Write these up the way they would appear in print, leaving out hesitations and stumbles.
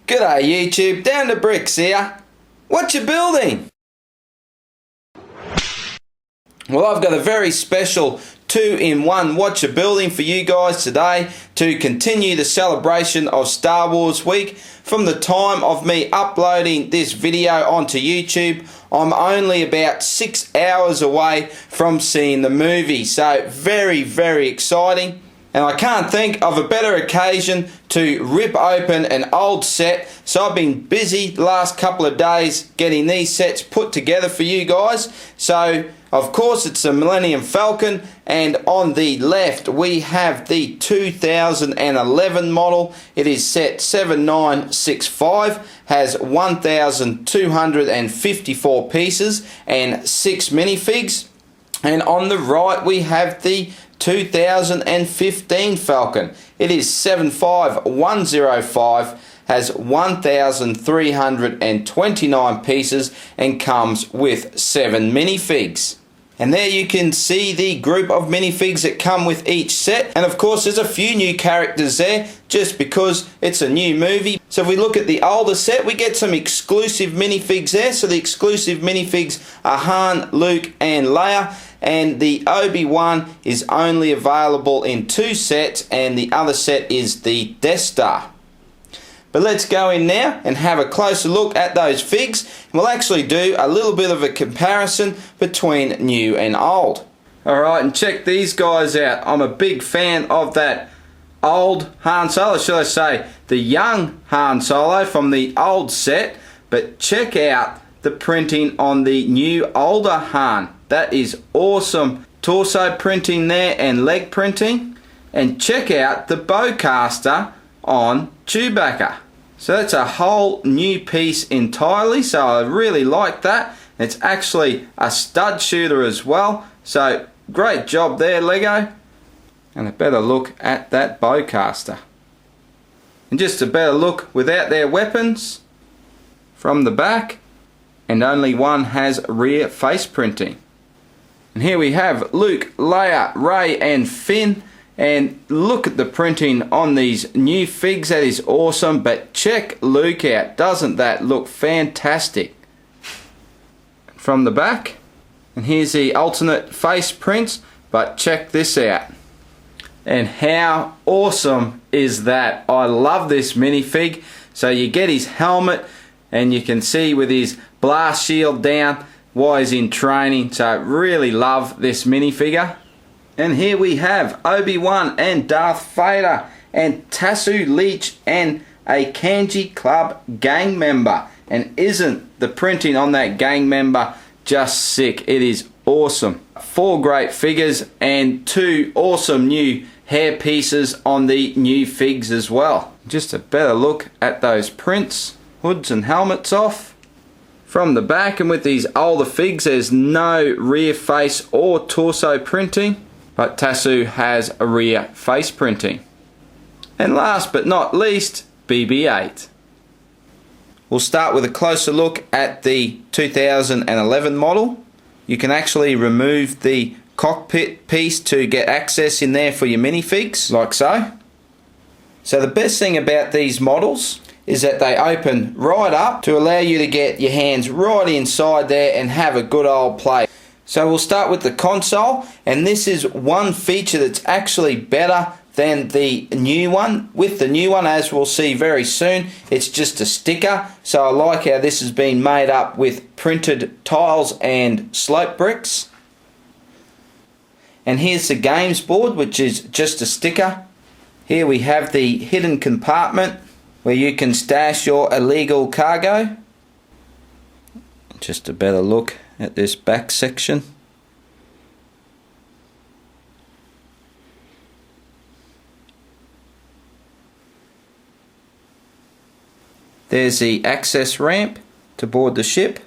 G'day YouTube, Down to Bricks here. What you building? Well, I've got a very special 2-in-1 what you building for you guys today to continue the celebration of Star Wars Week. From the time of me uploading this video onto YouTube, I'm only about 6 hours away from seeing the movie, so very exciting. And I can't think of a better occasion to rip open an old set. So I've been busy the last couple of days getting these sets put together for you guys. So of course it's the Millennium Falcon, and on the left we have the 2011 model. It is set 7965, has 1254 pieces and 6 minifigs. And on the right we have the 2015 Falcon. It is 75105, has 1329 pieces and comes with 7 minifigs. And there you can see the group of minifigs that come with each set. And of course there's a few new characters there just because it's a new movie. So if we look at the older set, we get some exclusive minifigs there. So the exclusive minifigs are Han, Luke and Leia. And the Obi-Wan is only available in 2 sets, and the other set is the Death Star. But let's go in now and have a closer look at those figs, and we'll actually do a little bit of a comparison between new and old. Alright, and check these guys out. I'm a big fan of that old Han Solo, should I say the young Han Solo from the old set, but check out the printing on the new older Han. That is awesome. Torso printing there and leg printing. And check out the bowcaster on Chewbacca. So that's a whole new piece entirely, so I really like that. It's actually a stud shooter as well, so great job there, Lego. And a better look at that bowcaster. And just a better look without their weapons from the back, and only one has rear face printing. And here we have Luke, Leia, Rey and Finn. And look at the printing on these new figs, that is awesome. But check Luke out, doesn't that look fantastic? From the back, and here's the alternate face prints, but check this out. And how awesome is that? I love this minifig. So you get his helmet, and you can see with his blast shield down why he's in training. So I really love this minifigure. And here we have Obi-Wan and Darth Vader and Tasu Leech and a Kanji Club gang member. And isn't the printing on that gang member just sick? It is awesome. 4 great figures and 2 awesome new hair pieces on the new figs as well. Just a better look at those prints. Hoods and helmets off. From the back, and with these older figs there's no rear face or torso printing, but Tasu has a rear face printing. And last but not least, BB-8. We'll start with a closer look at the 2011 model. You can actually remove the cockpit piece to get access in there for your minifigs, like so. So the best thing about these models is that they open right up to allow you to get your hands right inside there and have a good old play. So we'll start with the console, and this is one feature that's actually better than the new one. With the new one, as we'll see very soon, it's just a sticker. So I like how this has been made up with printed tiles and slope bricks. And here's the games board, which is just a sticker. Here we have the hidden compartment where you can stash your illegal cargo. Just a better look at this back section. There's the access ramp to board the ship.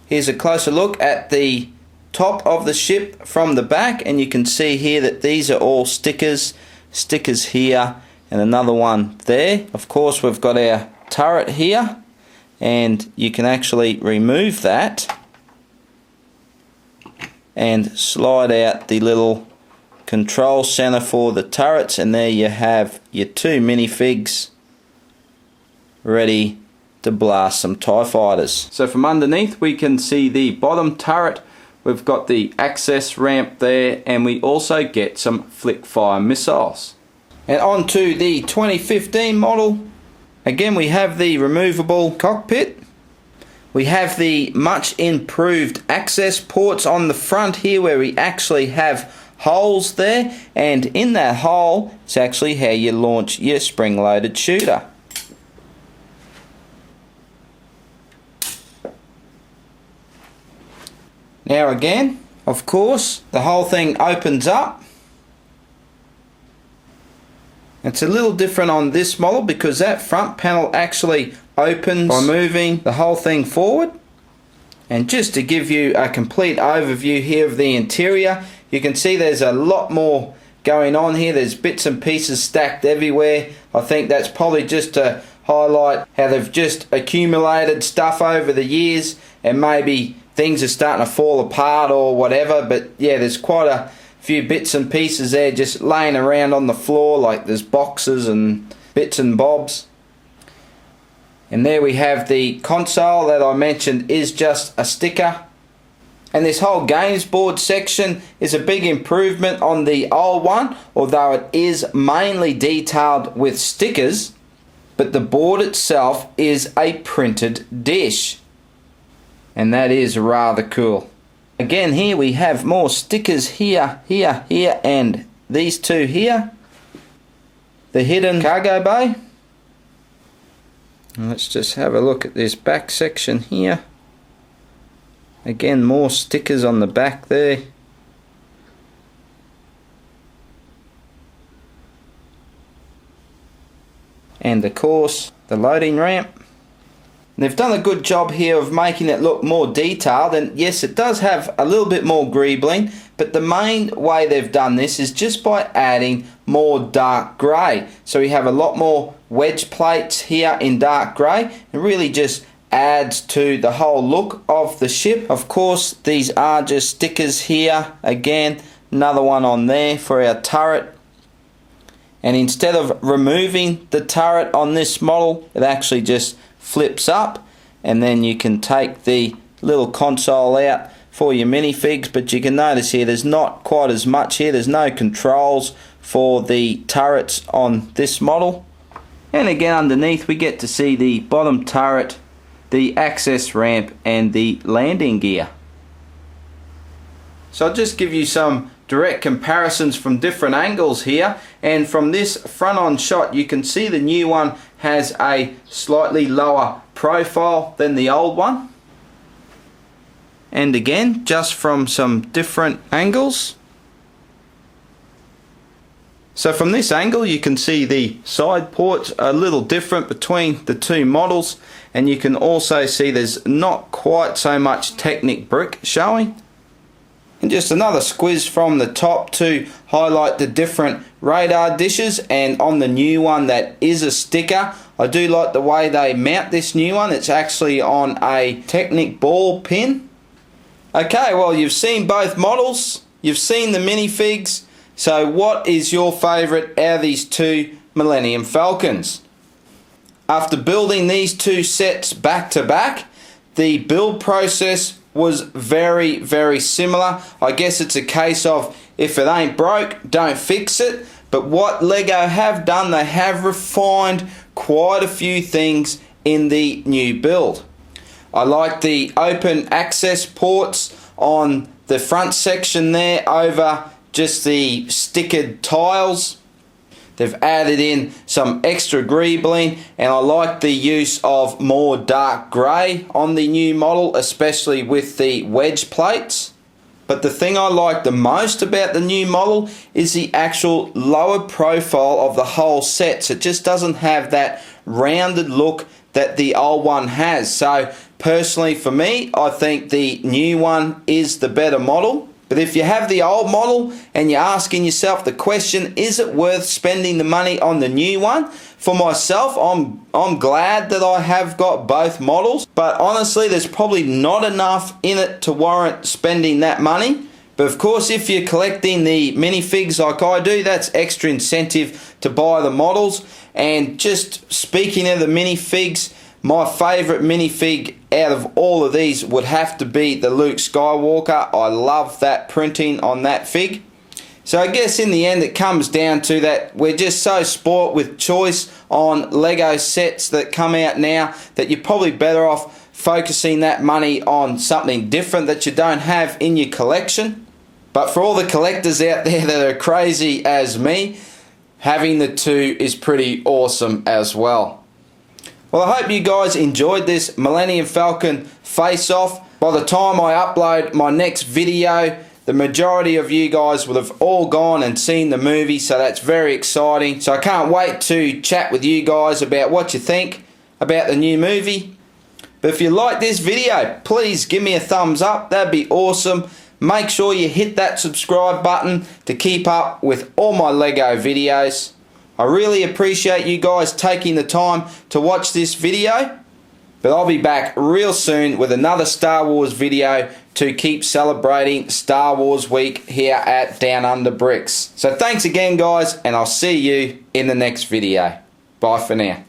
Here's a closer look at the top of the ship from the back, and you can see here that these are all stickers. Stickers here and another one there. Of course we've got our turret here, and you can actually remove that and slide out the little control center for the turrets, and there you have your 2 minifigs ready to blast some TIE fighters. So from underneath we can see the bottom turret. We've got the access ramp there, and we also get some flick fire missiles. And on to the 2015 model. Again, we have the removable cockpit. We have the much improved access ports on the front here, where we actually have holes there, and in that hole it's actually how you launch your spring-loaded shooter. Now again, of course, the whole thing opens up. It's a little different on this model because that front panel actually opens by moving the whole thing forward. And just to give you a complete overview here of the interior, you can see there's a lot more going on here. There's bits and pieces stacked everywhere. I think that's probably just to highlight how they've just accumulated stuff over the years, and maybe things are starting to fall apart or whatever. But yeah, there's quite a few bits and pieces there just laying around on the floor, like there's boxes and bits and bobs. And there we have the console that I mentioned is just a sticker. And this whole games board section is a big improvement on the old one, although it is mainly detailed with stickers, but the board itself is a printed dish. And that is rather cool. Again, here we have more stickers here, here, here, and these two here. The hidden cargo bay. And let's just have a look at this back section here. Again, more stickers on the back there. And of course, the loading ramp. They've done a good job here of making it look more detailed, and yes, it does have a little bit more greebling, but the main way they've done this is just by adding more dark grey. So we have a lot more wedge plates here in dark grey, and really just adds to the whole look of the ship. Of course, these are just stickers here. Again, another one on there for our turret. And instead of removing the turret on this model, it actually just flips up, and then you can take the little console out for your minifigs. But you can notice here there's not quite as much here. There's no controls for the turrets on this model. And again, underneath we get to see the bottom turret, the access ramp, and the landing gear. So I'll just give you some direct comparisons from different angles here, and from this front on shot you can see the new one has a slightly lower profile than the old one. And again, just from some different angles. So from this angle you can see the side ports are a little different between the two models, and you can also see there's not quite so much Technic brick showing. And just another squiz from the top to highlight the different radar dishes, and on the new one that is a sticker. I do like the way they mount this new one. It's actually on a Technic ball pin. Okay, well, you've seen both models, you've seen the minifigs, so what is your favourite out of these two Millennium Falcons? After building these two sets back to back, the build process was very, very similar. I guess it's a case of if it ain't broke, don't fix it. But what Lego have done, they have refined quite a few things in the new build. I like the open access ports on the front section there over just the stickered tiles. They've added in some extra greebling, and I like the use of more dark grey on the new model, especially with the wedge plates. But the thing I like the most about the new model is the actual lower profile of the whole set. So it just doesn't have that rounded look that the old one has. So personally for me, I think the new one is the better model. But if you have the old model and you're asking yourself the question, is it worth spending the money on the new one? For myself, I'm glad that I have got both models, but honestly there's probably not enough in it to warrant spending that money. But of course, if you're collecting the minifigs like I do, that's extra incentive to buy the models. And just speaking of the minifigs, my favourite minifig out of all of these would have to be the Luke Skywalker. I love that printing on that fig. So I guess in the end it comes down to that we're just so spoilt with choice on Lego sets that come out now that you're probably better off focusing that money on something different that you don't have in your collection. But for all the collectors out there that are crazy as me, having the two is pretty awesome as well. Well, I hope you guys enjoyed this Millennium Falcon face-off. By the time I upload my next video, the majority of you guys will have all gone and seen the movie, so that's very exciting. So I can't wait to chat with you guys about what you think about the new movie. But if you like this video, please give me a thumbs up, that'd be awesome. Make sure you hit that subscribe button to keep up with all my Lego videos. I really appreciate you guys taking the time to watch this video. But I'll be back real soon with another Star Wars video to keep celebrating Star Wars Week here at DownUnder Bricks. So thanks again guys, and I'll see you in the next video. Bye for now.